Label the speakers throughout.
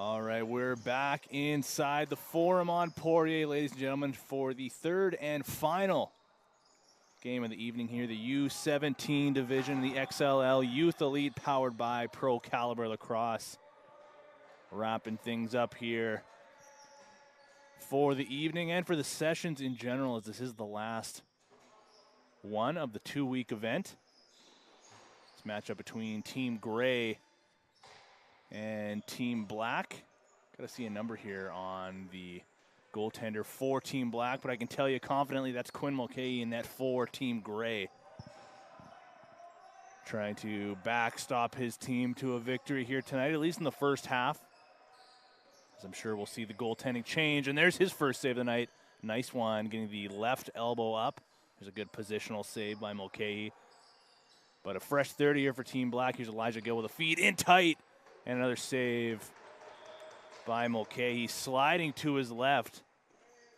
Speaker 1: All right, we're back inside the Forum on Poirier, ladies and gentlemen, for the third and final game of the evening here. The U17 division, the XLL Youth Elite, powered by Pro Caliber Lacrosse. Wrapping things up here for the evening and for the sessions in general, as this is the last one of the two-week event. This matchup between Team Gray and Team Black. Got to see a number here on the goaltender for Team Black, but I can tell you confidently that's Quinn Mulcahy in net for Team Gray. Trying to backstop his team to a victory here tonight, at least in the first half. As I'm sure we'll see the goaltending change, and there's his first save of the night. Nice one, getting the left elbow up. There's a good positional save by Mulcahy. But a fresh 30 here for Team Black. Here's Elijah Gill with a feed in tight. And another save by Mulcahy, sliding to his left.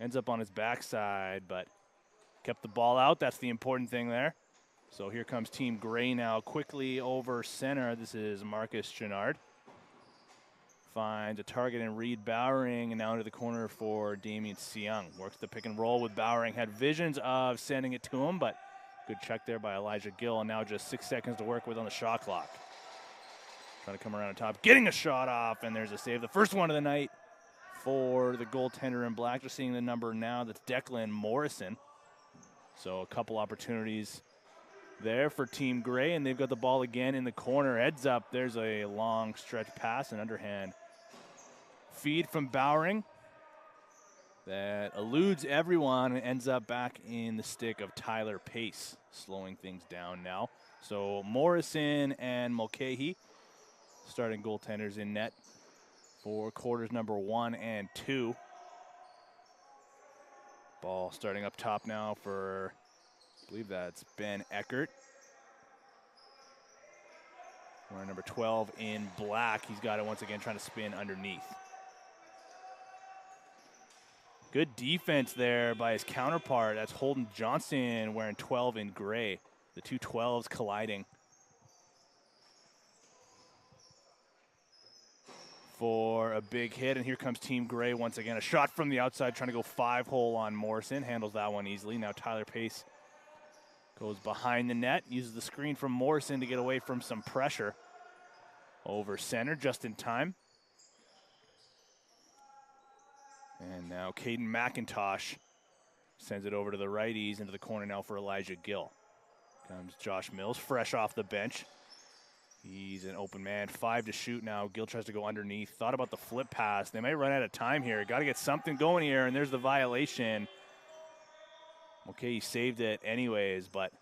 Speaker 1: Ends up on his backside, but kept the ball out. That's the important thing there. So here comes Team Gray now, quickly over center. This is Marcus Chenard. Finds a target in Reed Bowering, and now into the corner for Damien Seung. Works the pick and roll with Bowering. Had visions of sending it to him, but good check there by Elijah Gill, and now just 6 seconds to work with on the shot clock. Trying to come around on top, getting a shot off, and there's a save. The first one of the night for the goaltender in Black. Just seeing the number now, that's Declan Morrison. So a couple opportunities there for Team Gray, and they've got the ball again in the corner. Heads up, there's a long stretch pass, and underhand feed from Bowering that eludes everyone and ends up back in the stick of Tyler Pace, slowing things down now. So Morrison and Mulcahy, starting goaltenders in net for quarters number 1 and 2. Ball starting up top now for, I believe that's Ben Eckert. Wearing number 12 in Black. He's got it once again, trying to spin underneath. Good defense there by his counterpart. That's Holden Johnson wearing 12 in gray. The two 12s colliding for a big hit, and here comes Team Gray once again. A shot from the outside, trying to go 5-hole on Morrison. Handles that one easily. Now Tyler Pace goes behind the net, uses the screen from Morrison to get away from some pressure. Over center, just in time. And now Caden McIntosh sends it over to the righties into the corner now for Elijah Gill. Comes Josh Mills, fresh off the bench. He's an open man, 5 to shoot now. Gill tries to go underneath. Thought about the flip pass. They might run out of time here. Got to get something going here, and there's the violation. Okay, he saved it anyways, but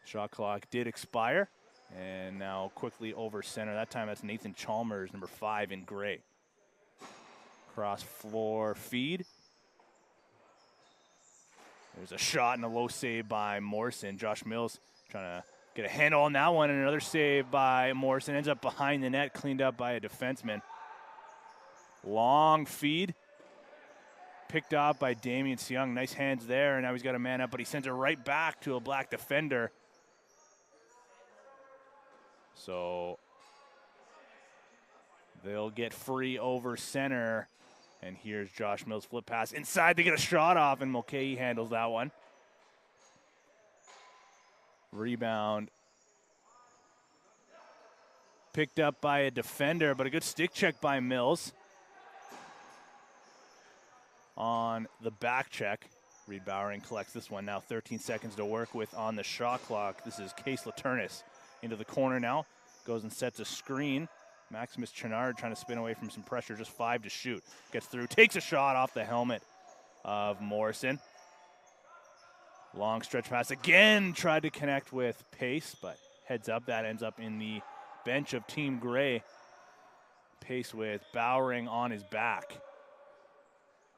Speaker 1: shot clock did expire. And now quickly over center. That time that's Nathan Chalmers, number 5 in gray. Cross floor feed. There's a shot and a low save by Morrison. Josh Mills trying to get a handle on that one, and another save by Morrison. Ends up behind the net, cleaned up by a defenseman. Long feed. Picked up by Damien Seung. Nice hands there, and now he's got a man up, but he sends it right back to a Black defender. So they'll get free over center. And here's Josh Mills' flip pass inside to get a shot off, and Mulcahy handles that one. Rebound. Picked up by a defender, but a good stick check by Mills. On the back check, Reed Bowering collects this one now. 13 seconds to work with on the shot clock. This is Case Laturnis into the corner now. Goes and sets a screen. Maximus Chenard trying to spin away from some pressure, just 5 to shoot. Gets through, takes a shot off the helmet of Morrison. Long stretch pass again, tried to connect with Pace, but heads up, that ends up in the bench of Team Gray. Pace with Bowering on his back.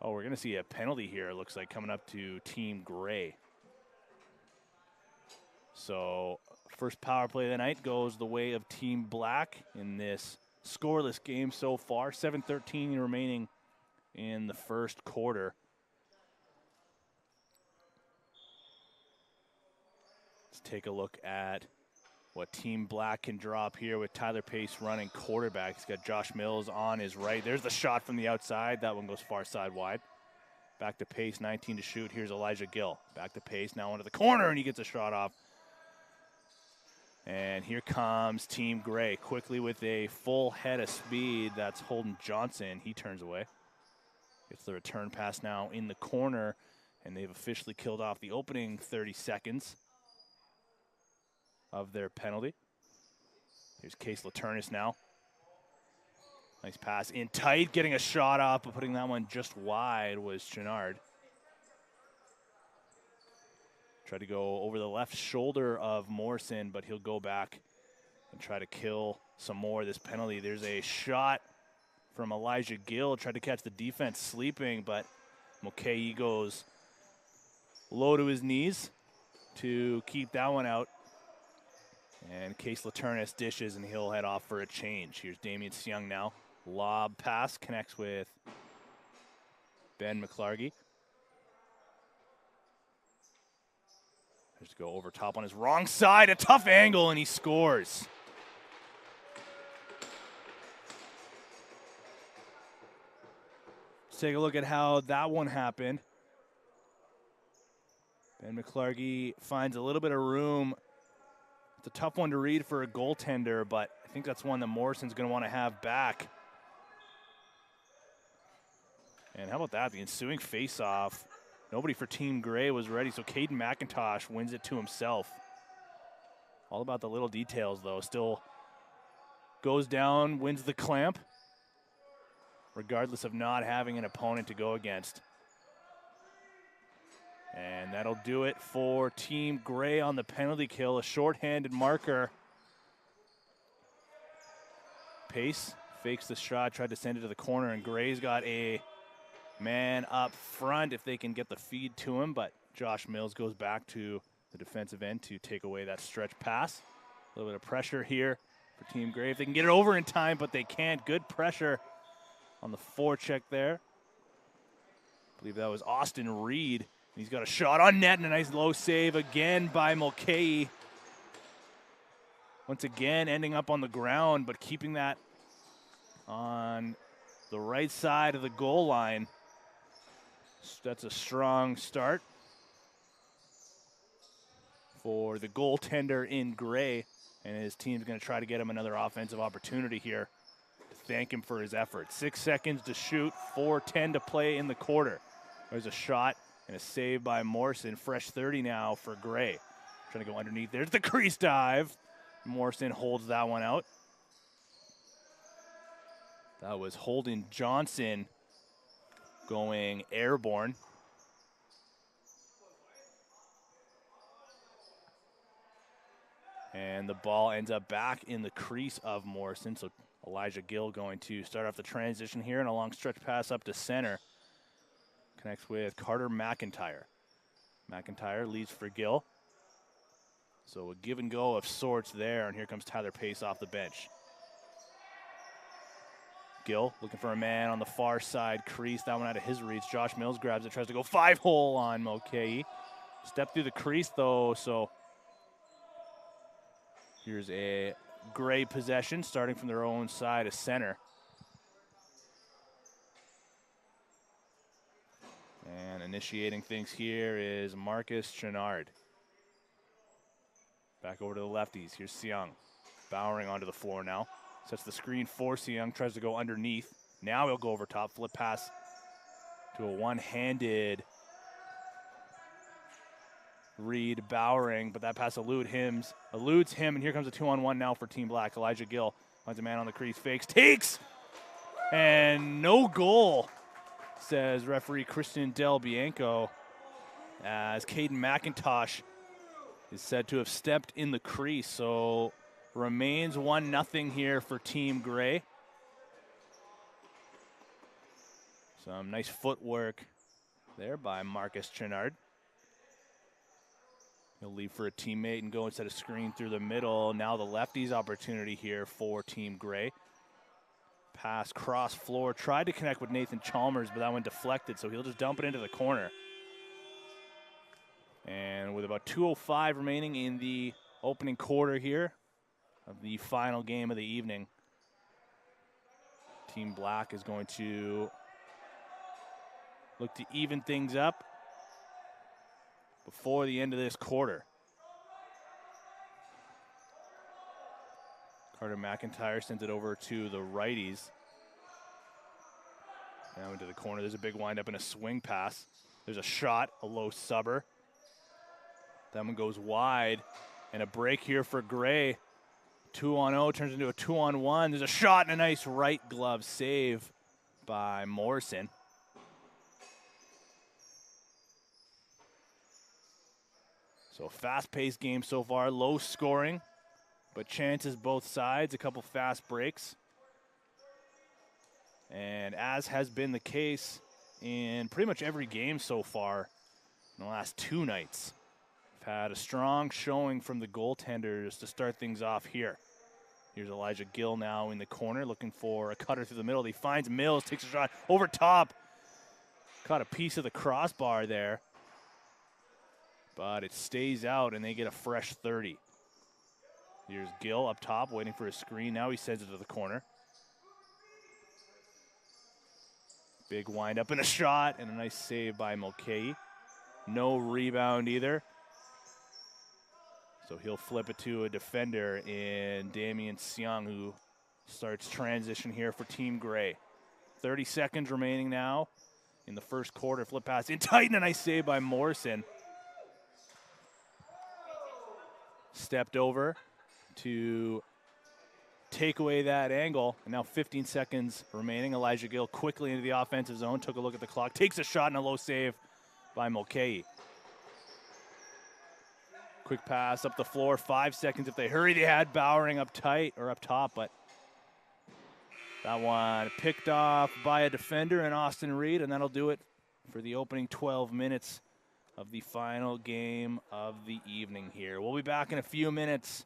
Speaker 1: Oh, we're going to see a penalty here, it looks like, coming up to Team Gray. So first power play of the night goes the way of Team Black in this scoreless game so far. 7:13 remaining in the first quarter. Let's take a look at what Team Black can drop here with Tyler Pace running quarterback. He's got Josh Mills on his right. There's the shot from the outside. That one goes far side wide. Back to Pace, 19 to shoot. Here's Elijah Gill. Back to Pace, now into the corner, and he gets a shot off. And here comes Team Gray, quickly with a full head of speed. That's Holden Johnson. He turns away. Gets the return pass now in the corner, and they've officially killed off the opening 30 seconds of their penalty. Here's Case Laternis now. Nice pass in tight, getting a shot off, but putting that one just wide was Chenard. Tried to go over the left shoulder of Morrison, but he'll go back and try to kill some more of this penalty. There's a shot from Elijah Gill. Tried to catch the defense sleeping, but Mulcahy goes low to his knees to keep that one out. And Case Laternis dishes, and he'll head off for a change. Here's Damian Seung now. Lob pass connects with Ben McClargy. There's to go over top on his wrong side. A tough angle, and he scores. Let's take a look at how that one happened. Ben McClargy finds a little bit of room. It's a tough one to read for a goaltender, but I think that's one that Morrison's going to want to have back. And how about that? The ensuing face-off. Nobody for Team Gray was ready, so Caden McIntosh wins it to himself. All about the little details, though. Still goes down, wins the clamp, regardless of not having an opponent to go against. And that'll do it for Team Gray on the penalty kill. A shorthanded marker. Pace fakes the shot, tried to send it to the corner, and Gray's got a man up front if they can get the feed to him, but Josh Mills goes back to the defensive end to take away that stretch pass. A little bit of pressure here for Team Gray. If they can get it over in time, but they can't. Good pressure on the forecheck there. I believe that was Austin Reed. He's got a shot on net and a nice low save again by Mulcahy. Once again, ending up on the ground, but keeping that on the right side of the goal line. That's a strong start for the goaltender in Gray, and his team's going to try to get him another offensive opportunity here to thank him for his effort. 6 seconds to shoot, 4:10 to play in the quarter. There's a shot and a save by Morrison. Fresh 30 now for Gray. Trying to go underneath. There's the crease dive. Morrison holds that one out. That was Holden Johnson going airborne. And the ball ends up back in the crease of Morrison. So Elijah Gill going to start off the transition here, and a long stretch pass up to center. Connects with Carter McIntyre. McIntyre leads for Gill. So a give and go of sorts there, and here comes Tyler Pace off the bench. Gill looking for a man on the far side crease. That one out of his reach. Josh Mills grabs it, tries to go 5-hole on Mulcahy. Step through the crease though, so here's a Gray possession starting from their own side of center. And initiating things here is Marcus Chenard. Back over to the lefties. Here's Seung. Bowering onto the floor now. Sets the screen for Seung. Tries to go underneath. Now he'll go over top. Flip pass to a one-handed Reed Bowering. But that pass eludes him. And here comes a 2-on-1 now for Team Black. Elijah Gill finds a man on the crease. Fakes. Takes! And no goal, says referee Christian Del Bianco, as Caden McIntosh is said to have stepped in the crease. So remains 1-0 here for Team Gray. Some nice footwork there by Marcus Chenard. He'll leave for a teammate and go instead of screen through the middle. Now the lefties opportunity here for Team Gray. Pass cross floor, tried to connect with Nathan Chalmers, but that one deflected, so he'll just dump it into the corner. And with about 2:05 remaining in the opening quarter here, of the final game of the evening. Team Black is going to look to even things up before the end of this quarter. Carter McIntyre sends it over to the righties. Now into the corner. There's a big windup and a swing pass. There's a shot, a low subber. That one goes wide. And a break here for Gray. 2-on-0 turns into a 2-on-1. There's a shot and a nice right glove save by Morrison. So a fast-paced game so far, low scoring, but chances both sides, a couple fast breaks. And as has been the case in pretty much every game so far in the last two nights, we've had a strong showing from the goaltenders to start things off here. Here's Elijah Gill now in the corner looking for a cutter through the middle. He finds Mills, takes a shot over top. Caught a piece of the crossbar there. But it stays out, and they get a fresh 30. Here's Gill up top, waiting for a screen. Now he sends it to the corner. Big windup and a shot, and a nice save by Mulcahy. No rebound either. So he'll flip it to a defender in Damian Seong, who starts transition here for Team Gray. 30 seconds remaining now in the first quarter. Flip pass in tight, and a nice save by Morrison. Stepped over to take away that angle. And now 15 seconds remaining. Elijah Gill quickly into the offensive zone. Took a look at the clock. Takes a shot and a low save by Mulcahy. Quick pass up the floor. 5 seconds if they hurry. They had Bowering up tight or up top, but that one picked off by a defender and Austin Reed, and that'll do it for the opening 12 minutes of the final game of the evening here. We'll be back in a few minutes,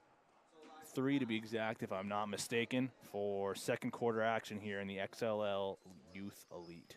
Speaker 1: 3 to be exact if I'm not mistaken, for second quarter action here in the XLL Youth Elite.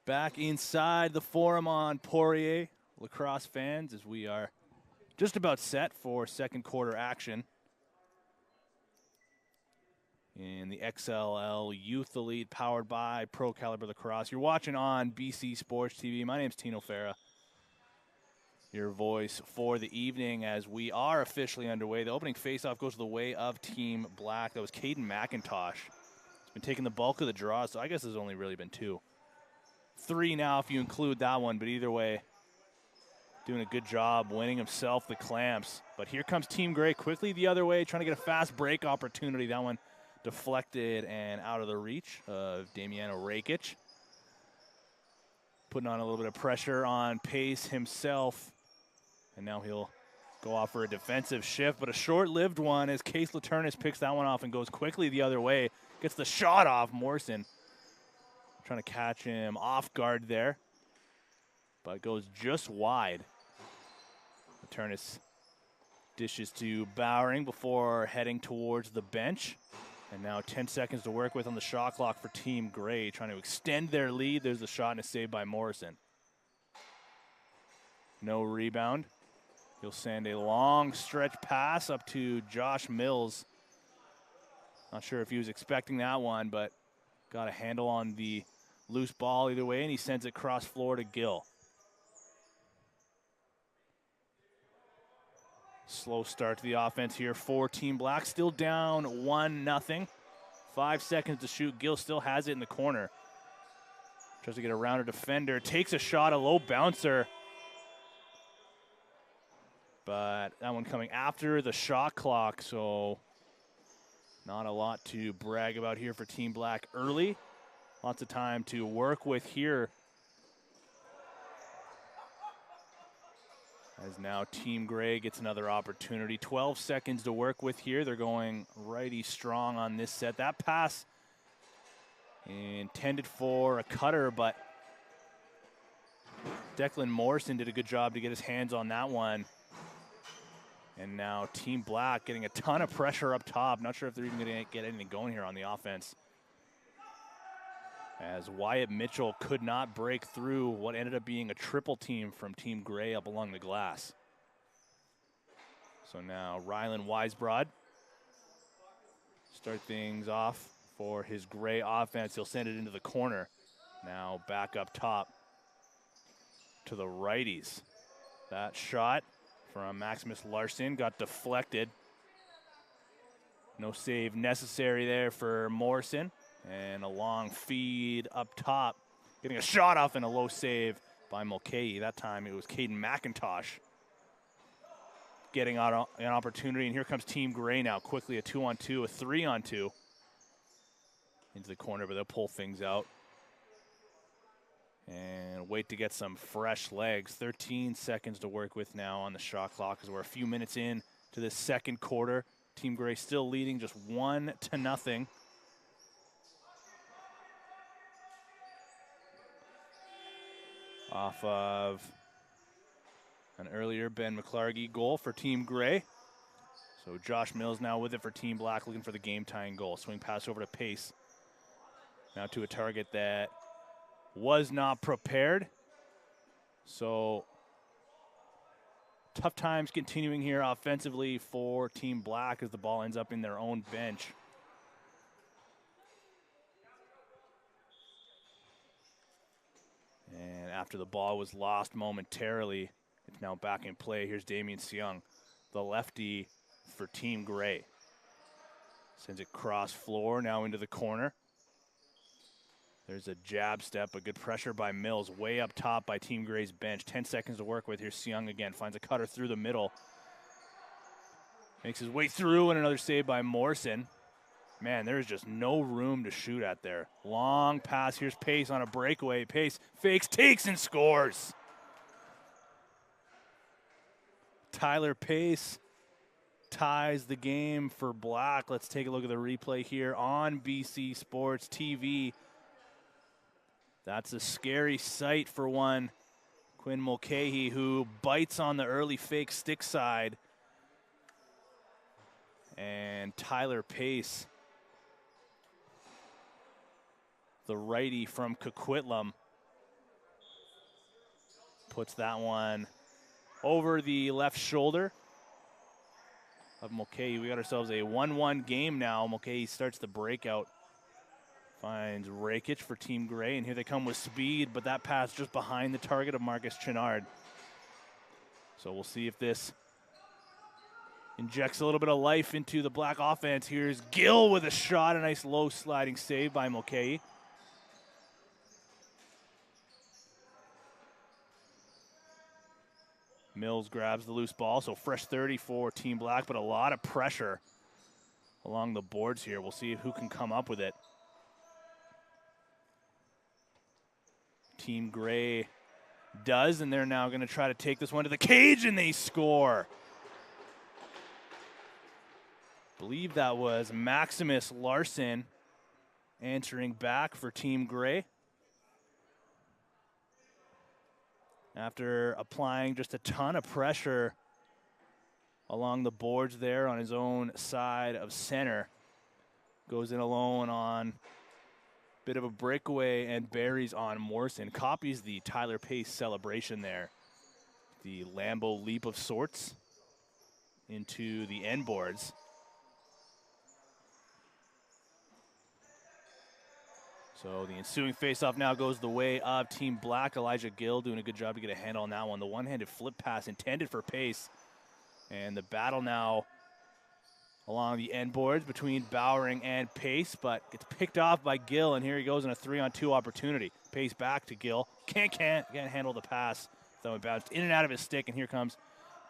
Speaker 1: Back inside the Forum on Poirier, lacrosse fans, as we are just about set for second quarter action in the XLL Youth Elite powered by Pro Caliber Lacrosse. You're watching on BC Sports TV. My name's Tino Farah, your voice for the evening as we are officially underway. The opening faceoff goes the way of Team Black. That was Caden McIntosh. He's been taking the bulk of the draws, so I guess there's only really been 2. 3 now if you include that one, but either way, doing a good job winning himself the clamps. But here comes Team Gray quickly the other way, trying to get a fast break opportunity. That one deflected and out of the reach of Damiano Rakic. Putting on a little bit of pressure on Pace himself. And now he'll go off for a defensive shift, but a short-lived one as Case Laternis picks that one off and goes quickly the other way. Gets the shot off Morrison. Trying to catch him off guard there, but goes just wide. Laternis dishes to Bowering before heading towards the bench. And now 10 seconds to work with on the shot clock for Team Gray, trying to extend their lead. There's the shot and a save by Morrison. No rebound. He'll send a long stretch pass up to Josh Mills. Not sure if he was expecting that one, but got a handle on the loose ball either way, and he sends it cross floor to Gill. Slow start to the offense here for Team Black. Still down 1-0. 5 seconds to shoot. Gill still has it in the corner. Tries to get around a defender. Takes a shot, a low bouncer. But that one coming after the shot clock, so not a lot to brag about here for Team Black early. Lots of time to work with here. As now Team Gray gets another opportunity. 12 seconds to work with here. They're going righty strong on this set. That pass intended for a cutter, but Declan Morrison did a good job to get his hands on that one. And now Team Black getting a ton of pressure up top. Not sure if they're even going to get anything going here on the offense, as Wyatt Mitchell could not break through what ended up being a triple team from Team Gray up along the glass. So now Rylan Weisbrod start things off for his Gray offense. He'll send it into the corner. Now back up top to the righties. That shot from Maximus Larson got deflected. No save necessary there for Morrison. And a long feed up top. Getting a shot off and a low save by Mulcahy. That time it was Caden McIntosh getting out an opportunity. And here comes Team Gray now. Quickly a 2-on-2, a 3-on-2. Into the corner, but they'll pull things out. And wait to get some fresh legs. 13 seconds to work with now on the shot clock as we're a few minutes in to this second quarter. Team Gray still leading just 1-0. Off of an earlier Ben McClargy goal for Team Gray. So Josh Mills now with it for Team Black, looking for the game-tying goal. Swing pass over to Pace. Now to a target that was not prepared. So tough times continuing here offensively for Team Black as the ball ends up in their own bench. And after the ball was lost momentarily, it's now back in play. Here's Damian Seung, the lefty for Team Gray. Sends it cross floor, now into the corner. There's a jab step, a good pressure by Mills, way up top by Team Gray's bench. 10 seconds to work with. Here's Seung again, finds a cutter through the middle. Makes his way through, and another save by Morrison. Man, there is just no room to shoot at there. Long pass. Here's Pace on a breakaway. Pace fakes, takes, and scores. Tyler Pace ties the game for Black. Let's take a look at the replay here on BC Sports TV. That's a scary sight for one. Quinn Mulcahy, who bites on the early fake stick side. And Tyler Pace, the righty from Coquitlam, Puts that one over the left shoulder of Mulcahy. We got ourselves a 1-1 game now. Mulcahy starts the breakout. Finds Rakic for Team Gray, and here they come with speed, but that pass just behind the target of Marcus Chenard. So we'll see if this injects a little bit of life into the Black offense. Here's Gill with a shot, a nice low sliding save by Mulcahy. Mills grabs the loose ball, so fresh 30 for Team Black, but a lot of pressure along the boards here. We'll see who can come up with it. Team Gray does, and they're now going to try to take this one to the cage, and they score. I believe that was Maximus Larson answering back for Team Gray. After applying just a ton of pressure along the boards there on his own side of center. Goes in alone on bit of a breakaway and buries on Morrison. Copies the Tyler Pace celebration there. The Lambo leap of sorts into the end boards. So the ensuing faceoff now goes the way of Team Black. Elijah Gill doing a good job to get a handle on that one. The one-handed flip pass intended for Pace. And the battle now along the end boards between Bowering and Pace, but gets picked off by Gill, and here he goes in a 3-on-2 opportunity. Pace back to Gill. Can't handle the pass. So it bounced in and out of his stick, and here comes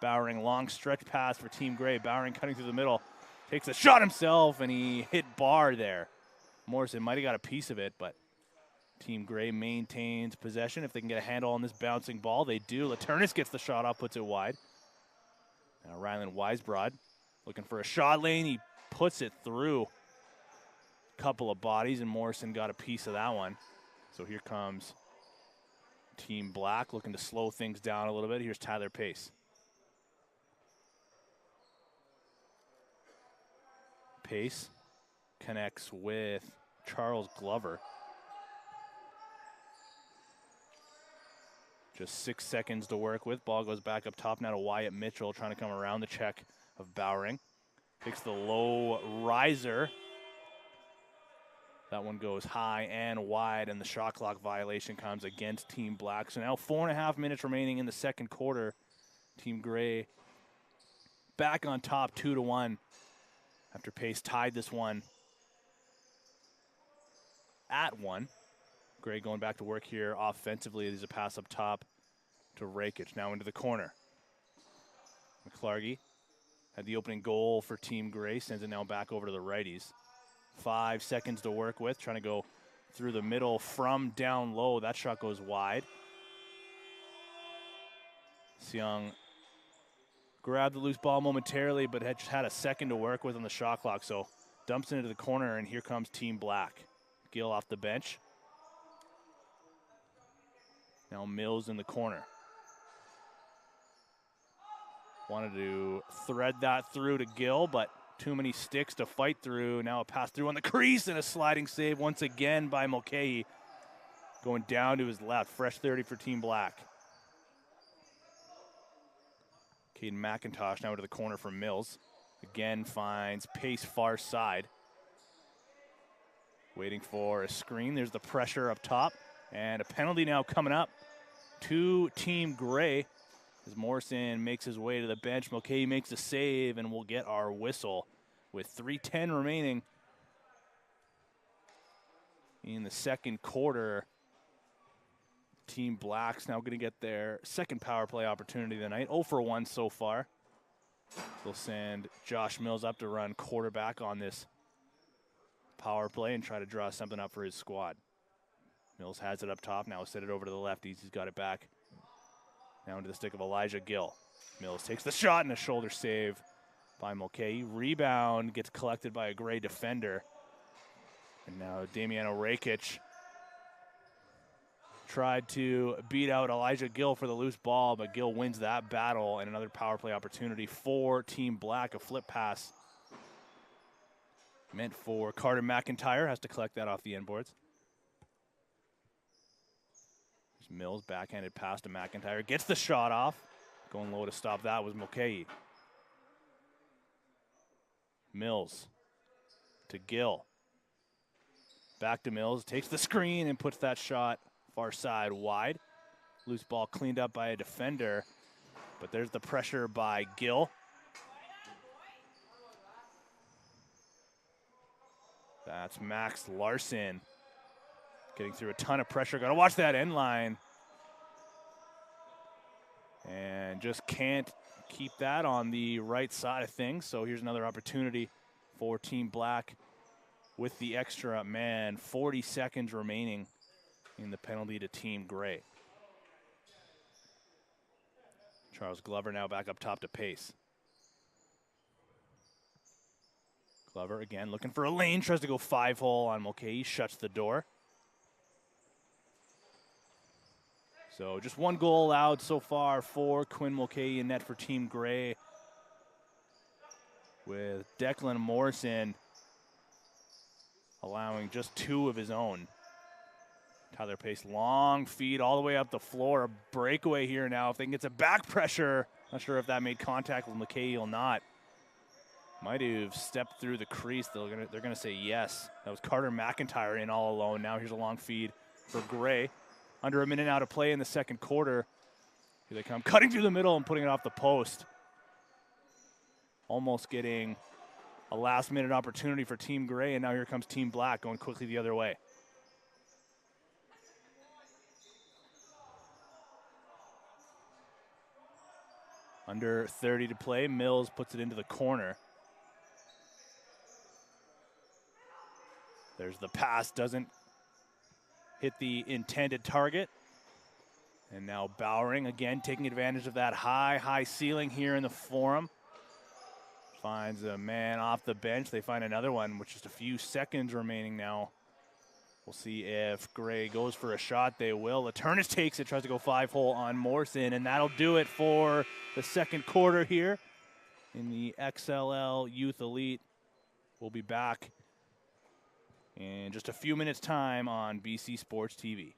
Speaker 1: Bowering. Long stretch pass for Team Gray. Bowering cutting through the middle. Takes a shot himself, and he hit bar there. Morrison might have got a piece of it, but Team Gray maintains possession. If they can get a handle on this bouncing ball, they do. Laternis gets the shot off, puts it wide. Now Ryland Weisbrod looking for a shot lane. He puts it through a couple of bodies, and Morrison got a piece of that one. So here comes Team Black looking to slow things down a little bit. Here's Tyler Pace. Pace connects with Charles Glover. Just 6 seconds to work with. Ball goes back up top now to Wyatt Mitchell, trying to come around the check of Bowering. Takes the low riser. That one goes high and wide, and the shot clock violation comes against Team Black. So now 4.5 minutes remaining in the second quarter. Team Gray back on top 2-1 after Pace tied this one at 1. Gray going back to work here offensively. There's a pass up top to Rakic. Now into the corner. McClargy had the opening goal for Team Gray. Sends it now back over to the righties. 5 seconds to work with. Trying to go through the middle from down low. That shot goes wide. Seong grabbed the loose ball momentarily, but had just had a second to work with on the shot clock. So dumps it into the corner, and here comes Team Black. Gill off the bench. Now Mills in the corner. Wanted to thread that through to Gill, but too many sticks to fight through. Now a pass through on the crease and a sliding save once again by Mulcahy. Going down to his left. Fresh 30 for Team Black. Caden McIntosh now to the corner for Mills. Again finds Pace far side. Waiting for a screen. There's the pressure up top. And a penalty now coming up to Team Gray as Morrison makes his way to the bench. Mulcahy makes a save, and we'll get our whistle with 3:10 remaining in the second quarter. Team Black's now going to get their second power play opportunity of the night. 0 for 1 so far. They'll send Josh Mills up to run quarterback on this power play and try to draw something up for his squad. Mills has it up top. Now set it over to the lefties. He's got it back. Now into the stick of Elijah Gill. Mills takes the shot and a shoulder save by Mulcahy. Rebound gets collected by a Gray defender. And now Damiano Rakic tried to beat out Elijah Gill for the loose ball, but Gill wins that battle, and another power play opportunity for Team Black. A flip pass meant for Carter McIntyre. Has to collect that off the end boards. There's Mills backhanded pass to McIntyre. Gets the shot off. Going low to stop that was Mulcahy. Mills to Gill. Back to Mills. Takes the screen and puts that shot far side wide. Loose ball cleaned up by a defender. But there's the pressure by Gill. That's Max Larson getting through a ton of pressure. Got to watch that end line. And just can't keep that on the right side of things. So here's another opportunity for Team Black with the extra man. 40 seconds remaining in the penalty to Team Gray. Charles Glover now back up top to pace. Glover again looking for a lane, tries to go 5-hole on Mulcahy, shuts the door. So just one goal allowed so far for Quinn Mulcahy in net for Team Gray, with Declan Morrison allowing just 2 of his own. Tyler Pace, long feed all the way up the floor. A breakaway here now. If they can get some back pressure, not sure if that made contact with Mulcahy or not. Might have stepped through the crease. They're gonna say yes. That was Carter McIntyre in all alone. Now here's a long feed for Gray. Under a minute now to play in the second quarter. Here they come, cutting through the middle and putting it off the post. Almost getting a last-minute opportunity for Team Gray, and now here comes Team Black going quickly the other way. Under 30 to play. Mills puts it into the corner. There's the pass, doesn't hit the intended target. And now Bowering again taking advantage of that high ceiling here in the Forum. Finds a man off the bench. They find another one with just a few seconds remaining now. We'll see if Gray goes for a shot. They will. Laternis takes it, tries to go 5-hole on Morrison, and that'll do it for the second quarter here in the XLL Youth Elite. We'll be back in just a few minutes' time on BC Sports TV.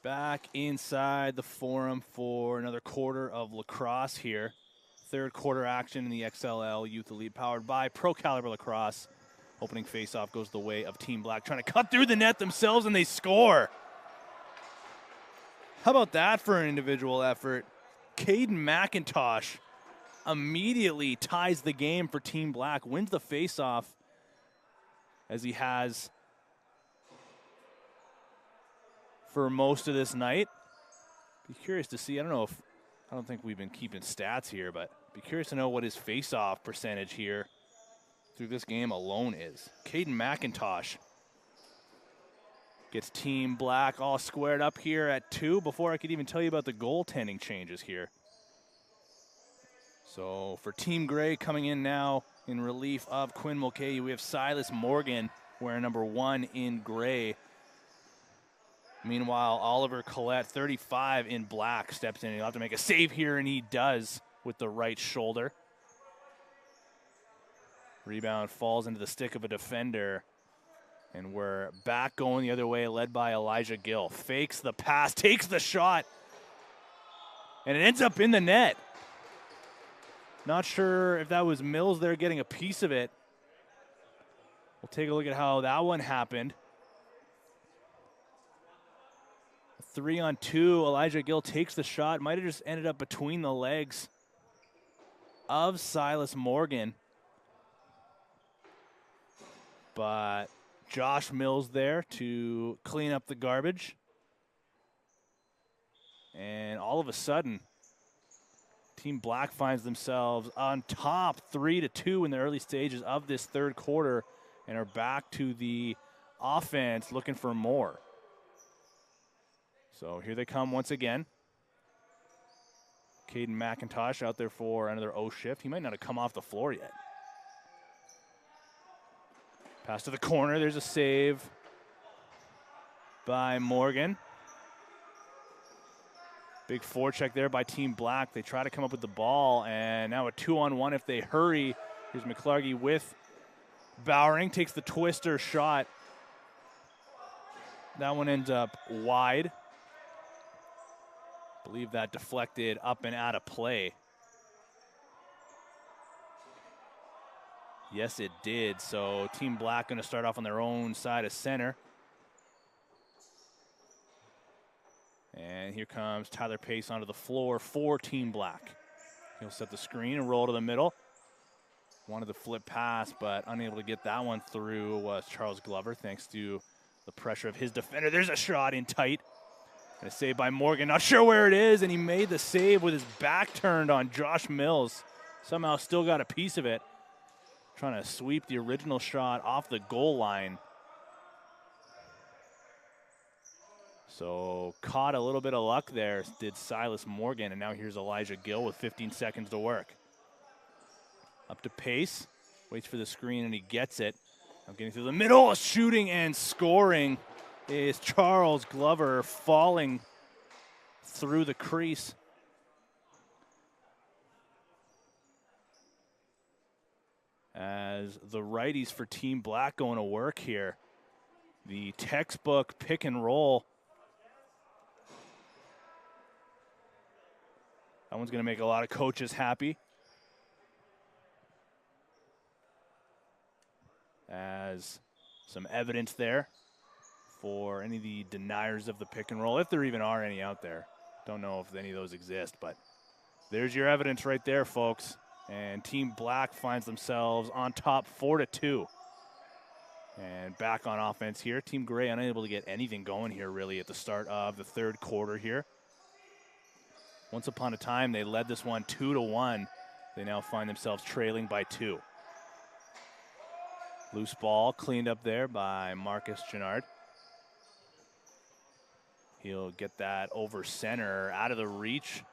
Speaker 1: Back inside the Forum for another quarter of lacrosse here. Third quarter action in the XLL Youth Elite, powered by Pro Caliber Lacrosse. Opening faceoff goes the way of Team Black, trying to cut through the net themselves, and they score. How about that for an individual effort? Caden McIntosh immediately ties the game for Team Black, wins the faceoff as he has for most of this night. Be curious to see, I don't think we've been keeping stats here, but be curious to know what his faceoff percentage here through this game alone is. Caden McIntosh gets Team Black all squared up here at 2 before I could even tell you about the goaltending changes here. So for Team Gray coming in now in relief of Quinn Mulcahy, we have Silas Morgan wearing number 1 in gray. Meanwhile, Oliver Collette, 35 in black, steps in. He'll have to make a save here, and he does with the right shoulder. Rebound falls into the stick of a defender, and we're back going the other way, led by Elijah Gill. Fakes the pass, takes the shot, and it ends up in the net. Not sure if that was Mills there getting a piece of it. We'll take a look at how that one happened. 3-on-2, Elijah Gill takes the shot. Might have just ended up between the legs of Silas Morgan. But Josh Mills there to clean up the garbage. And all of a sudden, Team Black finds themselves on top 3-2 in the early stages of this third quarter and are back to the offense looking for more. So here they come once again. Caden McIntosh out there for another O shift. He might not have come off the floor yet. Pass to the corner. There's a save by Morgan. Big forecheck there by Team Black. They try to come up with the ball, and now a 2-on-1 if they hurry. Here's McClargy with Bowering. Takes the twister shot. That one ends up wide. I believe that deflected up and out of play. Yes, it did. So Team Black going to start off on their own side of center. And here comes Tyler Pace onto the floor for Team Black. He'll set the screen and roll to the middle. Wanted the flip pass, but unable to get that one through was Charles Glover, thanks to the pressure of his defender. There's a shot in tight. And a save by Morgan. Not sure where it is, and he made the save with his back turned on Josh Mills. Somehow still got a piece of it. Trying to sweep the original shot off the goal line. So caught a little bit of luck there, did Silas Morgan, and now here's Elijah Gill with 15 seconds to work. Up to Pace, waits for the screen, and he gets it. I'm getting through the middle, shooting and scoring is Charles Glover, falling through the crease. As the righties for Team Black going to work here. The textbook pick and roll. That one's going to make a lot of coaches happy. As some evidence there for any of the deniers of the pick and roll, if there even are any out there. Don't know if any of those exist, but there's your evidence right there, folks. And Team Black finds themselves on top 4-2. And back on offense here. Team Gray unable to get anything going here really at the start of the third quarter here. Once upon a time, they led this one 2-1. They now find themselves trailing by 2. Loose ball cleaned up there by Marcus Gennard. He'll get that over center, out of the reach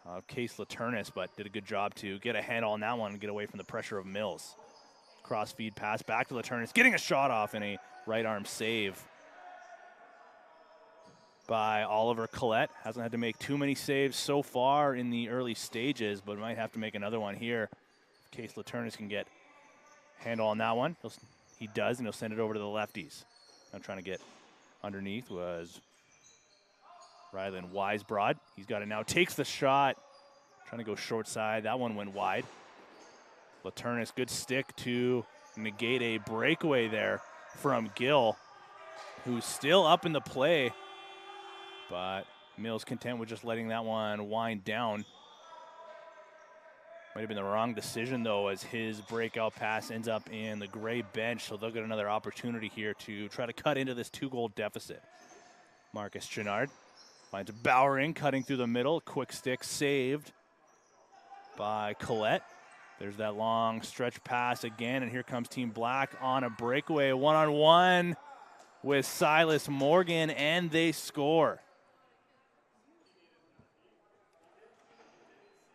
Speaker 1: of Case Laternis, but did a good job to get a handle on that one and get away from the pressure of Mills. Cross feed pass back to Laternis, getting a shot off in a right arm save by Oliver Collette. Hasn't had to make too many saves so far in the early stages, but might have to make another one here. Case Laternis can get handle on that one. He does, and he'll send it over to the lefties. I'm trying to get underneath was Ryland Weisbrod, he's got it now, takes the shot. Trying to go short side, that one went wide. Laternis, good stick to negate a breakaway there from Gill, who's still up in the play, but Mills content with just letting that one wind down. Might have been the wrong decision, though, as his breakout pass ends up in the Gray bench, so they'll get another opportunity here to try to cut into this 2-goal deficit. Marcus Chenard finds Bowering cutting through the middle. Quick stick saved by Collette. There's that long stretch pass again, and here comes Team Black on a breakaway. One-on-one with Silas Morgan, and they score.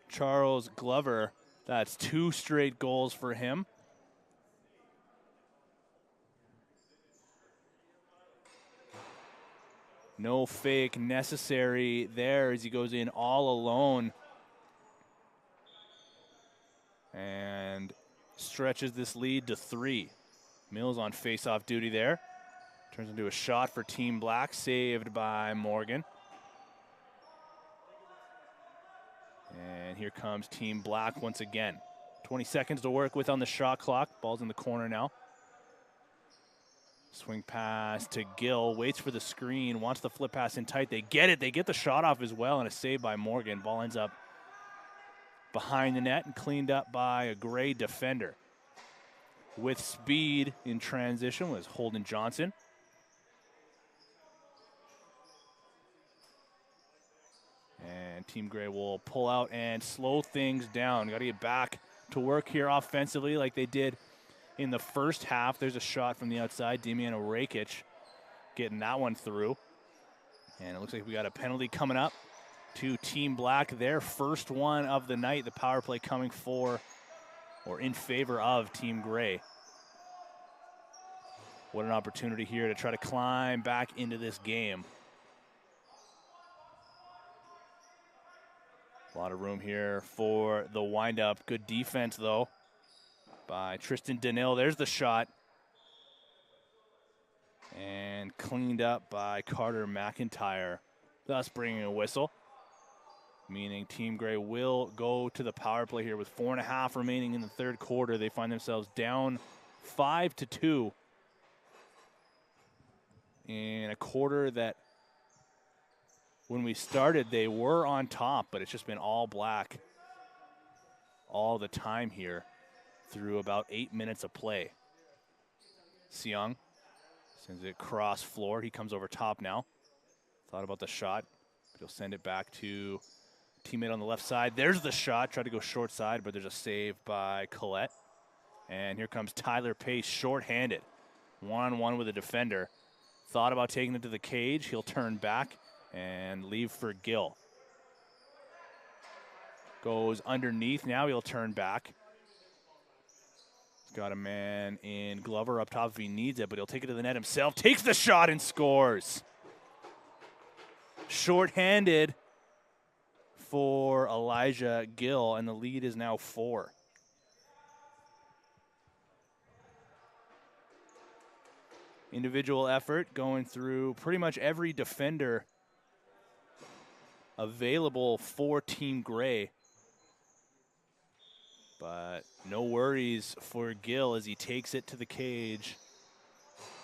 Speaker 1: Charles Glover, that's 2 straight goals for him. No fake necessary there as he goes in all alone and stretches this lead to 3. Mills on face-off duty there. Turns into a shot for Team Black, saved by Morgan. And here comes Team Black once again. 20 seconds to work with on the shot clock. Ball's in the corner now. Swing pass to Gill, waits for the screen, wants the flip pass in tight. They get it. They get the shot off as well, and a save by Morgan. Ball ends up behind the net and cleaned up by a Gray defender. With speed in transition was Holden Johnson. And Team Gray will pull out and slow things down. Got to get back to work here offensively like they did in the first half. There's a shot from the outside. Demiano Rakic getting that one through. And it looks like we got a penalty coming up to Team Black. Their first one of the night. The power play coming for or in favor of Team Gray. What an opportunity here to try to climb back into this game. A lot of room here for the windup. Good defense, though, by Tristan Danil. There's the shot. And cleaned up by Carter McIntyre, thus bringing a whistle. Meaning Team Gray will go to the power play here with 4.5 remaining in the third quarter. They find themselves down 5-2 in a quarter that when we started, they were on top, but it's just been all Black all the time here through about 8 minutes of play. Seong sends it cross floor. He comes over top now. Thought about the shot, but he'll send it back to teammate on the left side. There's the shot. Tried to go short side, but there's a save by Collette. And here comes Tyler Pace, short-handed. One-on-one with a defender. Thought about taking it to the cage. He'll turn back and leave for Gill. Goes underneath. Now he'll turn back. He's got a man in Glover up top if he needs it, but he'll take it to the net himself. Takes the shot and scores. Short-handed for Elijah Gill, and the lead is now 4. Individual effort going through pretty much every defender available for Team Gray. But no worries for Gill as he takes it to the cage,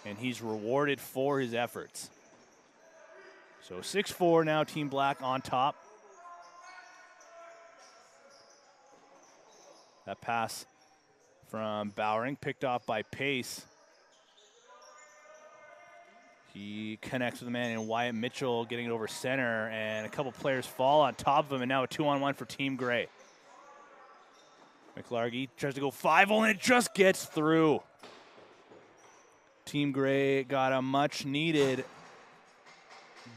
Speaker 1: and he's rewarded for his efforts. So 6-4 now, Team Black on top. That pass from Bowering, picked off by Pace. He connects with the man in Wyatt Mitchell, getting it over center, and a couple players fall on top of him, and now a 2-on-1 for Team Gray. McLargy tries to go 5-0, and it just gets through. Team Gray got a much-needed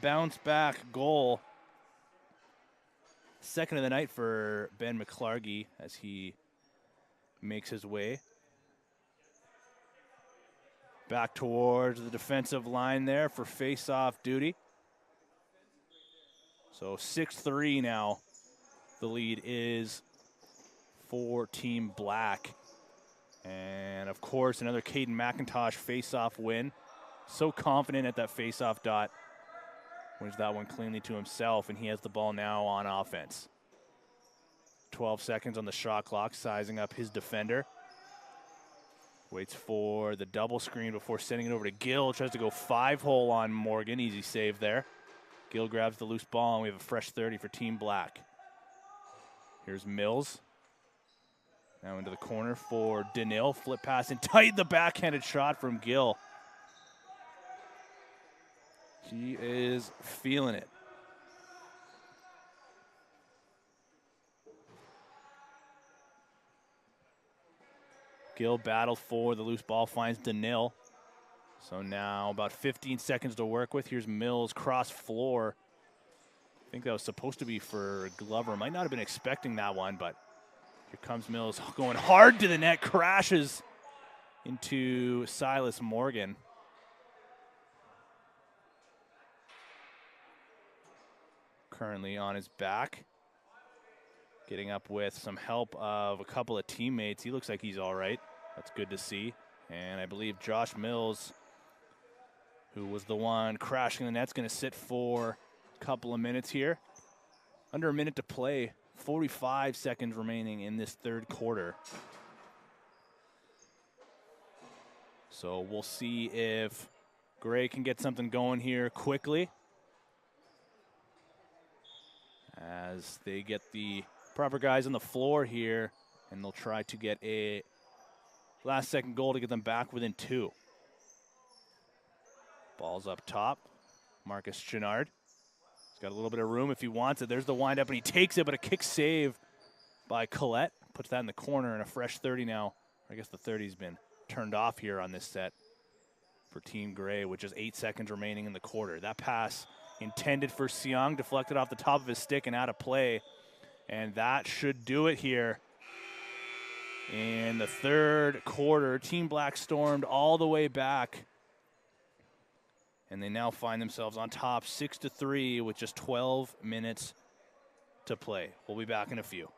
Speaker 1: bounce-back goal. Second of the night for Ben McLargy as he makes his way back towards the defensive line there for face-off duty. So 6-3 now. The lead is for Team Black. And, of course, another Caden McIntosh face-off win. So confident at that face-off dot. Wins that one cleanly to himself, and he has the ball now on offense. 12 seconds on the shot clock, sizing up his defender. Waits for the double screen before sending it over to Gill. Tries to go 5-hole on Morgan. Easy save there. Gill grabs the loose ball, and we have a fresh 30 for Team Black. Here's Mills. Now into the corner for Danil. Flip pass and tight the backhanded shot from Gill. He is feeling it. Gill battled for the loose ball, finds Danil. So now about 15 seconds to work with. Here's Mills, cross floor. I think that was supposed to be for Glover. Might not have been expecting that one, but here comes Mills going hard to the net, crashes into Silas Morgan. Currently on his back. Getting up with some help of a couple of teammates. He looks like he's all right. That's good to see. And I believe Josh Mills, who was the one crashing the net's going to sit for a couple of minutes here. Under a minute to play. 45 seconds remaining in this third quarter. So we'll see if Gray can get something going here quickly, as they get the proper guys on the floor here, and they'll try to get a last-second goal to get them back within 2. Ball's up top. Marcus Chenard. He's got a little bit of room if he wants it. There's the windup, and he takes it, but a kick save by Collette. Puts that in the corner, and a fresh 30 now. I guess the 30's been turned off here on this set for Team Gray, with just 8 seconds remaining in the quarter. That pass intended for Seong, deflected off the top of his stick and out of play. And that should do it here in the third quarter. Team Black stormed all the way back, and they now find themselves on top 6-3 with just 12 minutes to play. We'll be back in a few.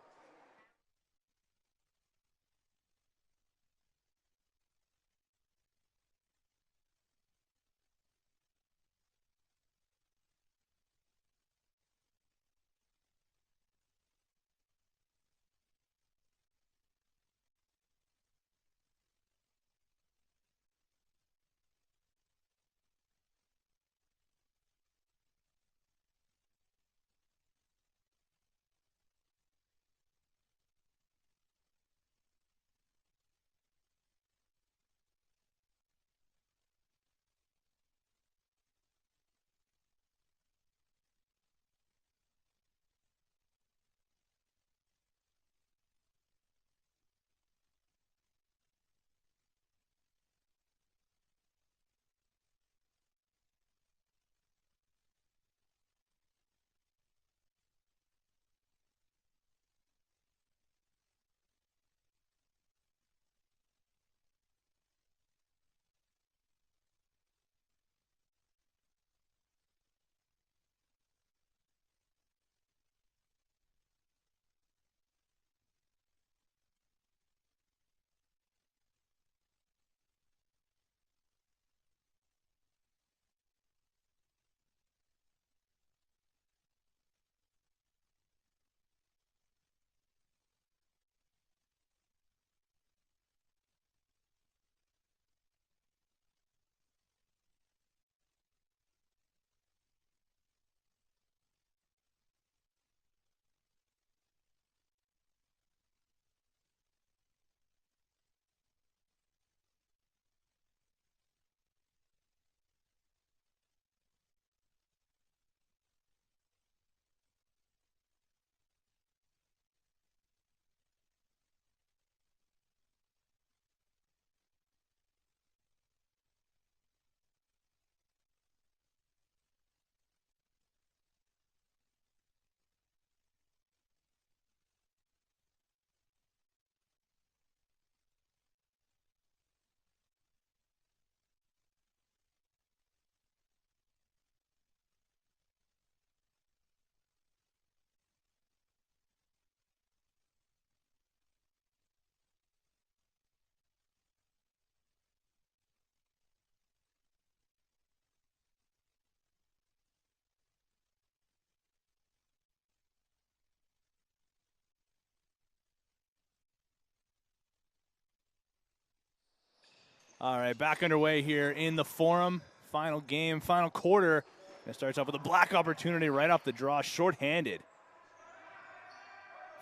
Speaker 1: All right, back underway here in the Forum. Final game, final quarter. It starts off with a black opportunity right off the draw, shorthanded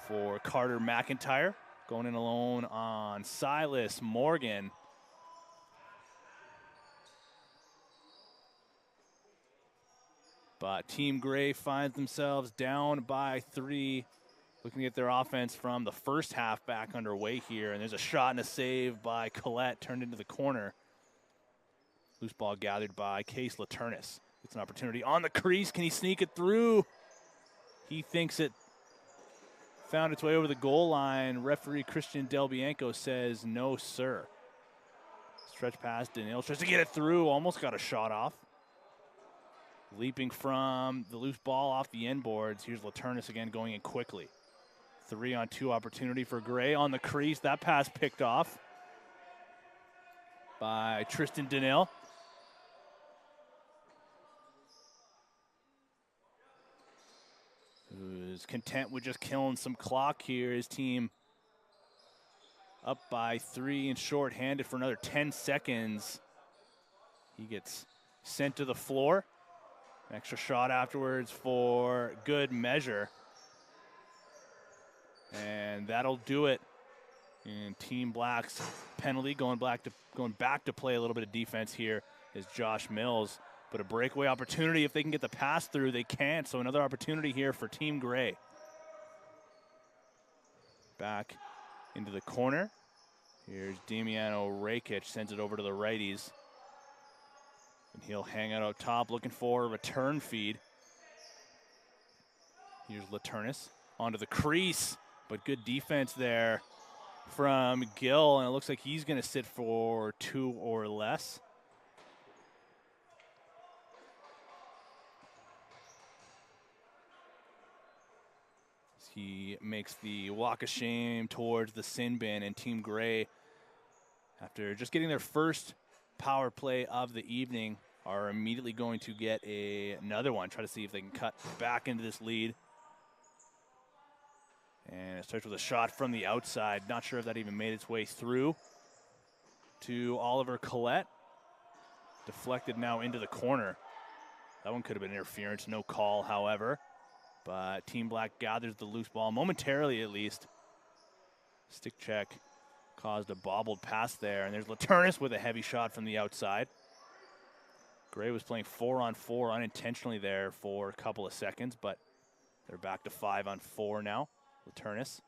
Speaker 1: for Carter McIntyre. Going in alone on Silas Morgan. But Team Gray finds themselves down by 3. Looking at their offense from the first half back underway here. And there's a shot and a save by Collette, turned into the corner. Loose ball gathered by Case Laternis. It's an opportunity on the crease. Can he sneak it through? He thinks it found its way over the goal line. Referee Christian Del Bianco says, no, sir. Stretch past Danil, tries to get it through. Almost got a shot off. Leaping from the loose ball off the end boards. Here's Laternis again going in quickly. 3-on-2 opportunity for Gray on the crease. That pass picked off by Tristan Danil. Who's content with just killing some clock here. His team up by 3 and short-handed for another 10 seconds. He gets sent to the floor. An extra shot afterwards for good measure. And that'll do it. And Team Black's penalty going back to play a little bit of defense here is Josh Mills. But a breakaway opportunity, if they can get the pass through, they can't. So another opportunity here for Team Gray. Back into the corner. Here's Damiano Rakic, sends it over to the righties. And he'll hang it out top, looking for a return feed. Here's Laternis onto the crease, but good defense there from Gill, and it looks like he's going to sit for 2 or less. He makes the walk of shame towards the sin bin, and Team Gray, after just getting their first power play of the evening, are immediately going to get another one, try to see if they can cut back into this lead. And it starts with a shot from the outside. Not sure if that even made its way through to Oliver Collette. Deflected now into the corner. That one could have been interference, no call, however. But Team Black gathers the loose ball, momentarily at least. Stick check caused a bobbled pass there. And there's Laternis with a heavy shot from the outside. Gray was playing 4-on-4 unintentionally there for a couple of seconds, but they're back to 5-on-4 now. Laternis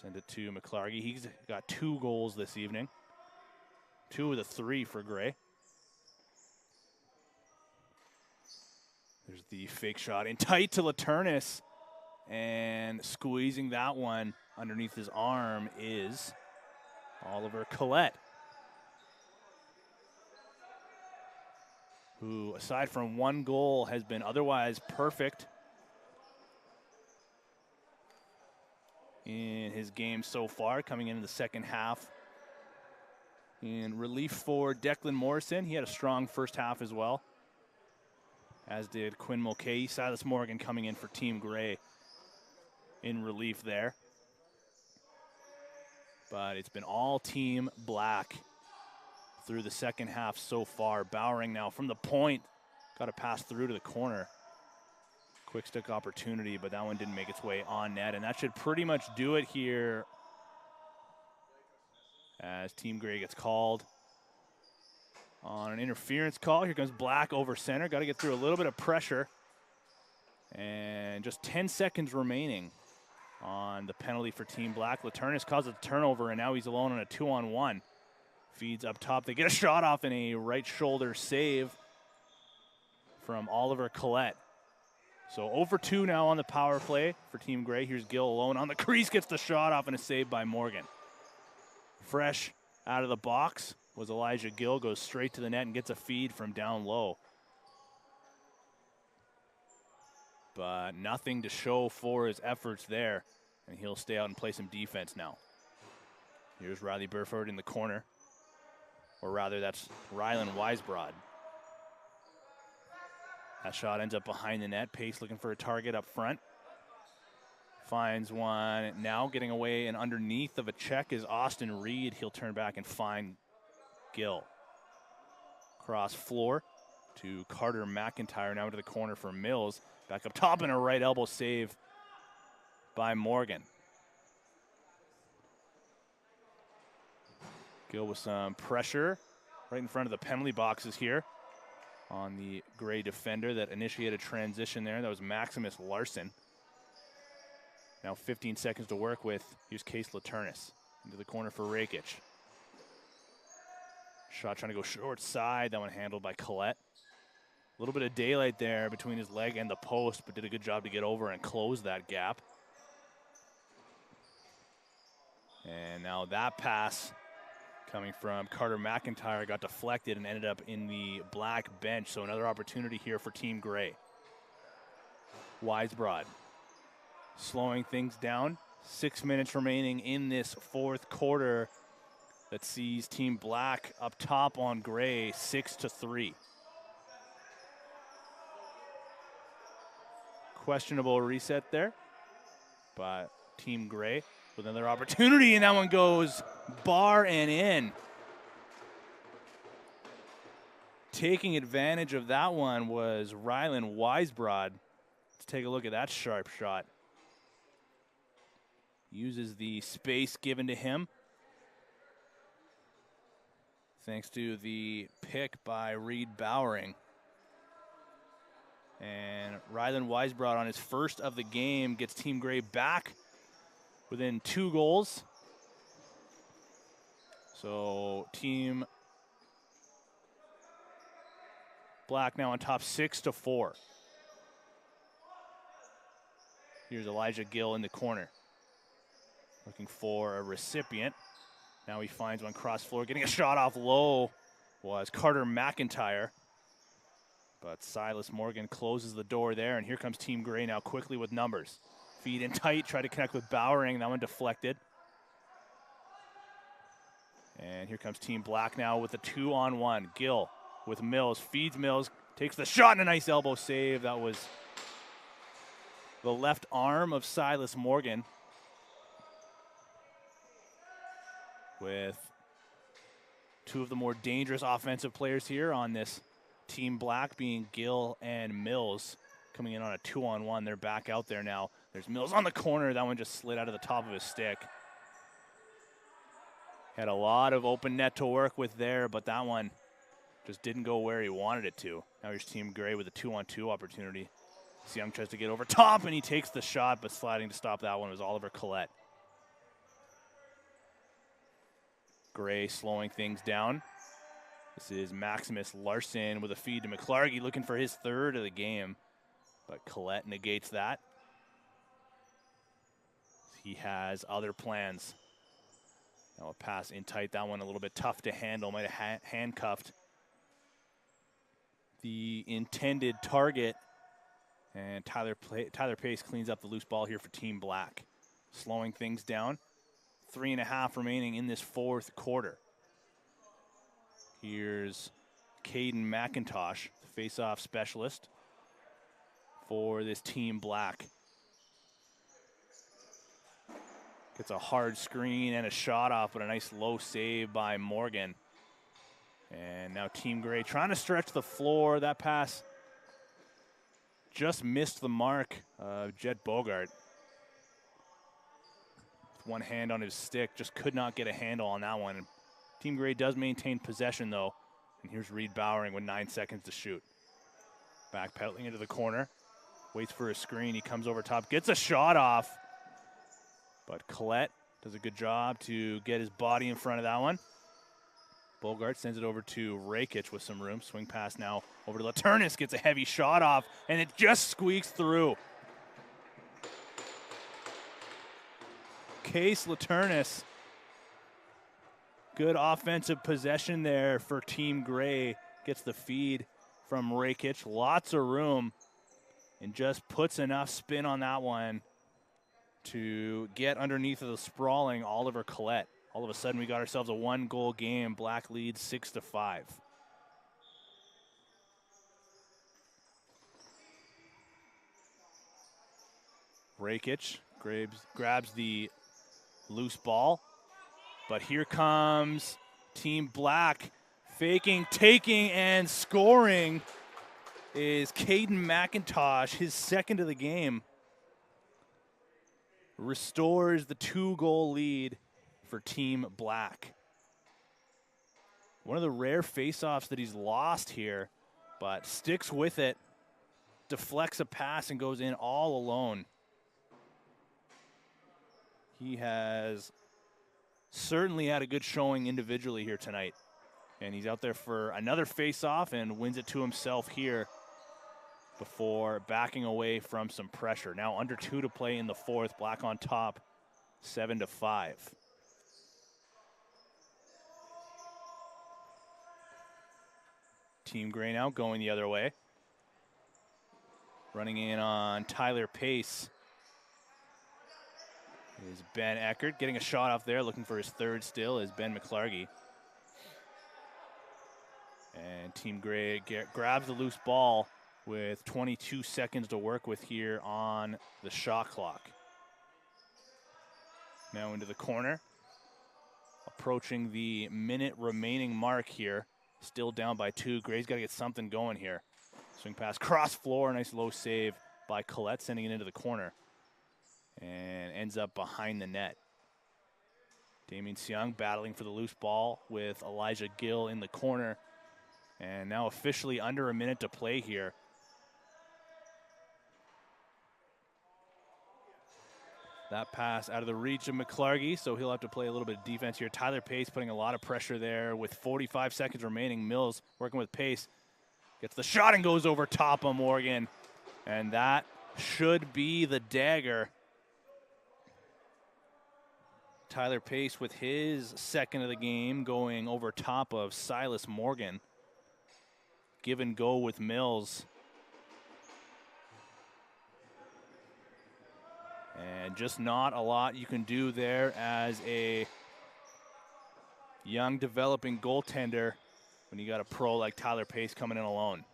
Speaker 1: send it to McClargy. He's got 2 goals this evening. 2 of the 3 for Gray. There's the fake shot in tight to Laternis, and squeezing that one underneath his arm is Oliver Collette, who, aside from 1 goal, has been otherwise perfect in his game so far, coming into the second half. In relief for Declan Morrison, he had a strong first half as well, as did Quinn Mulcahy. Silas Morgan coming in for Team Gray in relief there. But it's been all Team Black through the second half so far. Bowering now from the point, got to pass through to the corner. Quick stick opportunity, but that one didn't make its way on net, and that should pretty much do it here as Team Gray gets called on an interference call. Here comes Black over center. Got to get through a little bit of pressure. And just 10 seconds remaining on the penalty for Team Black. Laternis caused a turnover, and now he's alone on a 2-on-1. Feeds up top. They get a shot off in a right shoulder save from Oliver Collette. So over 2 now on the power play for Team Gray. Here's Gill alone on the crease, gets the shot off, and a save by Morgan. Fresh out of the box was Elijah Gill, goes straight to the net and gets a feed from down low. But nothing to show for his efforts there, and he'll stay out and play some defense now. Here's Riley Burford in the corner, or rather that's Rylan Weisbrod. That shot ends up behind the net. Pace looking for a target up front. Finds one now, getting away and underneath of a check is Austin Reed. He'll turn back and find Gill. Cross floor to Carter McIntyre, now into the corner for Mills. Back up top and a right elbow save by Morgan. Gill with some pressure right in front of the penalty boxes here on the Gray defender that initiated transition there. That was Maximus Larson. Now 15 seconds to work with. Here's Case Laternis into the corner for Rakic. Shot trying to go short side. That one handled by Collette. A little bit of daylight there between his leg and the post, but did a good job to get over and close that gap. And now that pass coming from Carter McIntyre got deflected and ended up in the black bench. So another opportunity here for Team Gray. Weisbrod slowing things down. 6 minutes remaining in this fourth quarter that sees Team Black up top on Gray 6-3. Questionable reset there, but Team Gray with another opportunity, and that one goes bar and in. Taking advantage of that one was Rylan Weisbrod. Let's take a look at that sharp shot. Uses the space given to him, thanks to the pick by Reed Bowering. And Rylan Weisbrod on his first of the game gets Team Gray back within 2 goals. So Team Black now on top 6-4. Here's Elijah Gill in the corner, looking for a recipient. Now he finds one cross floor. Getting a shot off low was Carter McIntyre. But Silas Morgan closes the door there, and here comes Team Gray now quickly with numbers. Feed in tight, try to connect with Bowering. That one deflected. And here comes Team Black now with a 2-on-1. Gill with Mills, feeds Mills, takes the shot, and a nice elbow save. That was the left arm of Silas Morgan. With 2 of the more dangerous offensive players here on this Team Black, being Gill and Mills, coming in on a 2-on-1. They're back out there now. There's Mills on the corner. That one just slid out of the top of his stick. Had a lot of open net to work with there, but that one just didn't go where he wanted it to. Now here's Team Gray with a 2-on-2 opportunity. Seung tries to get over top, and he takes the shot, but sliding to stop that one was Oliver Collette. Gray slowing things down. This is Maximus Larson with a feed to McClargy, looking for his 3rd of the game. But Collette negates that. He has other plans. Now a pass in tight. That one a little bit tough to handle. Might have handcuffed the intended target. And Tyler Pace cleans up the loose ball here for Team Black. Slowing things down. 3.5 remaining in this fourth quarter. Here's Caden McIntosh, the face-off specialist for this Team Black. Gets a hard screen and a shot off, but a nice low save by Morgan. And now Team Gray trying to stretch the floor. That pass just missed the mark of Jet Bogart. With one hand on his stick, just could not get a handle on that one. Team Gray does maintain possession, though. And here's Reed Bowering with 9 seconds to shoot. Backpedaling into the corner. Waits for a screen. He comes over top. Gets a shot off. But Collette does a good job to get his body in front of that one. Bogart sends it over to Rakic with some room. Swing pass now over to Laternis. Gets a heavy shot off, and it just squeaks through. Case Laternis. Good offensive possession there for Team Gray. Gets the feed from Rakic. Lots of room. And just puts enough spin on that one to get underneath of the sprawling Oliver Collette. All of a sudden, we got ourselves a 1-goal game. Black leads 6-5. Rakic grabs the loose ball. But here comes Team Black Faking, taking, and scoring is Caden McIntosh, his second of the game. Restores the 2-goal lead for Team Black. One of the rare faceoffs that he's lost here, but sticks with it, deflects a pass, and goes in all alone. He has certainly had a good showing individually here tonight. And he's out there for another faceoff and wins it to himself here before backing away from some pressure. Now under 2 to play in the fourth. Black on top, 7-5. Team Gray now going the other way. Running in on Tyler Pace is Ben Eckert. Getting a shot off there, looking for his third still is Ben McClargy. And Team Gray grabs the loose ball with 22 seconds to work with here on the shot clock. Now into the corner. Approaching the minute remaining mark here. Still down by 2. Gray's got to get something going here. Swing pass, cross floor, nice low save by Collette, sending it into the corner. And ends up behind the net. Damien Seung battling for the loose ball with Elijah Gill in the corner. And now officially under a minute to play here. That pass out of the reach of McClargy, so he'll have to play a little bit of defense here. Tyler Pace putting a lot of pressure there with 45 seconds remaining. Mills working with Pace. Gets the shot and goes over top of Morgan. And that should be the dagger. Tyler Pace with his second of the game going over top of Silas Morgan. Give and go with Mills. And just not a lot you can do there as a young developing goaltender when you got a pro like Tyler Pace coming in alone.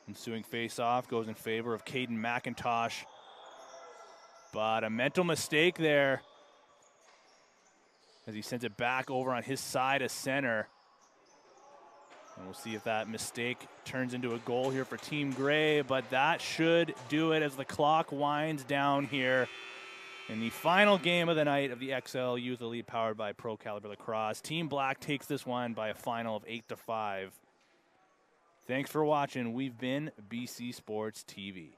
Speaker 1: Ensuing face-off goes in favor of Caden McIntosh. But a mental mistake there as he sends it back over on his side of center. And we'll see if that mistake turns into a goal here for Team Gray, but that should do it as the clock winds down here in the final game of the night of the XL Youth Elite powered by Pro Caliber Lacrosse. Team Black takes this one by a final of 8-5. Thanks for watching. We've been BC Sports TV.